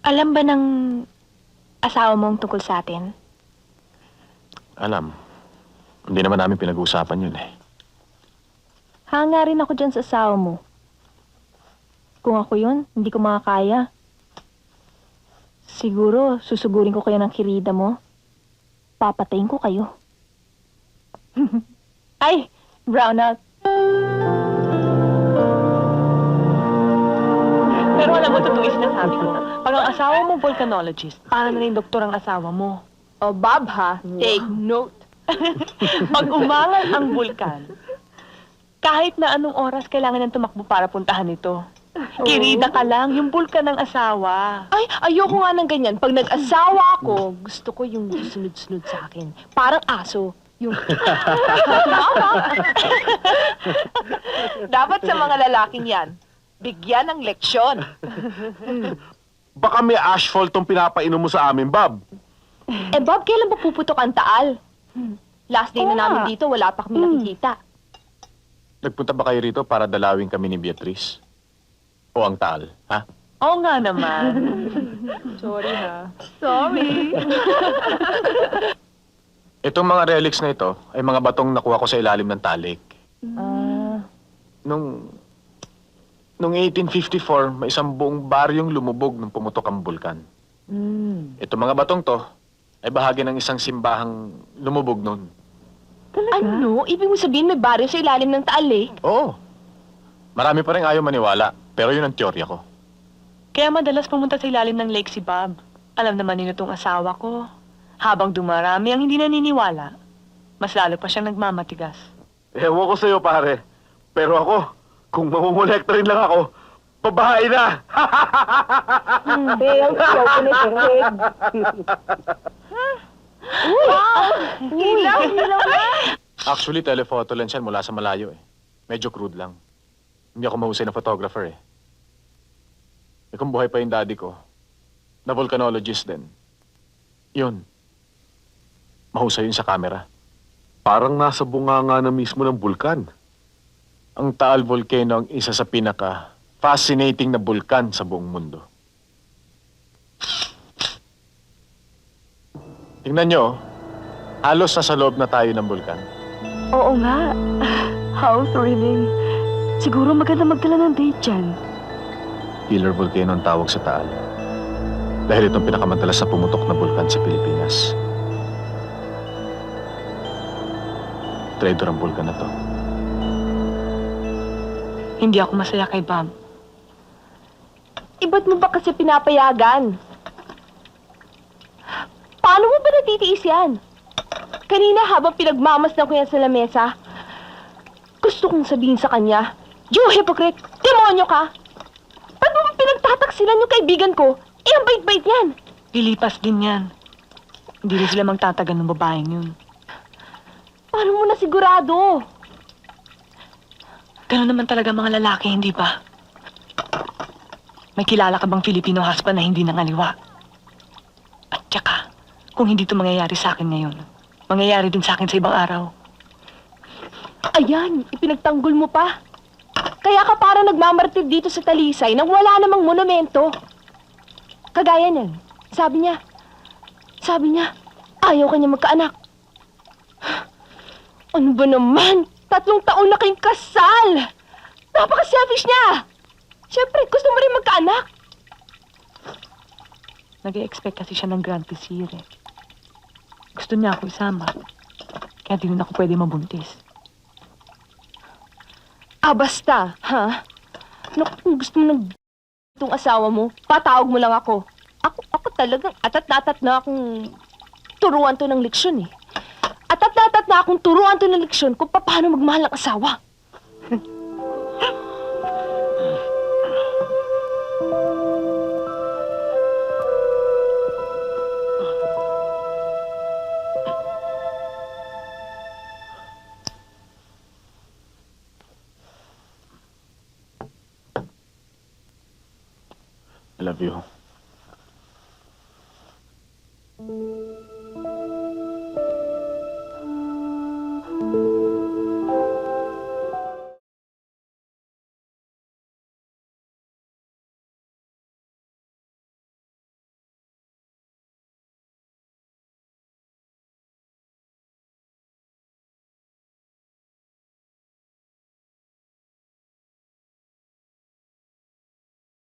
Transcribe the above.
Alam ba ng asawa mong tungkol sa atin? Alam. Hindi naman namin pinag-uusapan yun eh. Hanga rin ako dyan sa asawa mo. Kung ako yun, hindi ko makakaya. Siguro, susugurin ko kayo ng kirida mo. Papatayin ko kayo. Ay, brownout. Pero alam mo, totoo yung sinasabi ko. Pag ang asawa mo volcanologist, para na rin doktor ang asawa mo. O, Bob ha, take note. Pag umangal ang bulkan, kahit na anong oras kailangan ng tumakbo para puntahan ito. Kirida ka lang, yung bulkan ng asawa. Ay, ayoko nga ng ganyan. Pag nag-asawa ako, gusto ko yung sunod-sunod sa akin. Parang aso. Yung... Dapat sa mga lalaking yan, bigyan ng leksyon. Baka may asphalt tong pinapainom mo sa amin, Bob. Eh, Bob, kailan ba puputok ang taal? Last day na namin dito, wala pa kami nakikita. Nagpunta ba kayo rito para dalawin kami ni Beatrice? O ang taal, ha? Oo nga naman. Sorry ha. Sorry. Itong mga relics na ito ay mga batong nakuha ko sa ilalim ng talik. Nung 1854, may isang buong baryong lumubog nung pumutok ang bulkan. Itong mga batong to ay bahagi ng isang simbahang lumubog noon. Ano? Ibig mo sabihin may baryo sa ilalim ng taal eh? Oo. Marami pa rin ayaw maniwala, pero yun ang teorya ko. Kaya madalas pumunta sa ilalim ng lake si Bob. Alam naman nino tong asawa ko. Habang dumarami ang hindi naniniwala, mas lalo pa siyang nagmamatigas. Ewan ko sa'yo, pare. Pero ako, kung mamumulekta rin lang ako, babae na! Ilaw! Ilaw na! Actually, telephoto lens yan mula sa malayo eh. Medyo crude lang. Hindi ako mahusay na photographer eh. Eh kung buhay pa yung daddy ko, na volcanologist din, yun, mahusay yun sa camera. Parang nasa bunganga na mismo ng bulkan. Ang Taal Volcano ang isa sa pinaka-fascinating na bulkan sa buong mundo. Tingnan nyo, halos nasa loob na tayo ng bulkan. Oo nga. How thrilling. Siguro maganda magdala ng date dyan. Killer Volcano ang tawag sa Taal. Dahil itong pinakamadalas na pumutok na bulkan sa Pilipinas. Traitor ang bulkan na to. Hindi ako masaya kay Bob. Iba't mo ba kasi pinapayagan? Paano mo ba natitiis yan? Kanina habang pinagmamasdan ko yan sa lamesa, gusto kong sabihin sa kanya, "You hypocrite! Demonyo ka! Ba't mo ba pinagtataksilan yung kaibigan ko? Eh, ang bait-bait yan!" Lilipas din yan. Hindi rin sila magtatagal ng babaeng yun. Paano mo na sigurado? Ganun naman talaga mga lalaki, hindi ba? May kilala ka bang Filipino husband na hindi nangaliwa? At saka, kung hindi ito mangyayari sa akin ngayon, mangyayari din sa akin sa ibang araw. Ayan, ipinagtanggol mo pa. Kaya ka para nagmamartir dito sa Talisay nang wala namang monumento. Kagaya niyan, sabi niya, ayaw kanya magkaanak. Ano ba naman? 3 taon na kayong kasal! Napaka-selfish niya! Siyempre, gusto mo rin magkaanak. Nag-e-expect kasi siya ng grand vizier eh. Gusto niya ako isama. Kaya di rin ako pwede mabuntis. Basta, ha? Naku, kung gusto mo itong asawa mo, patawag mo lang ako. Ako talagang atat na akong turuan to ng leksyon eh. Atat na akong turuan to ng leksyon kung paano magmahal ng asawa. I love you.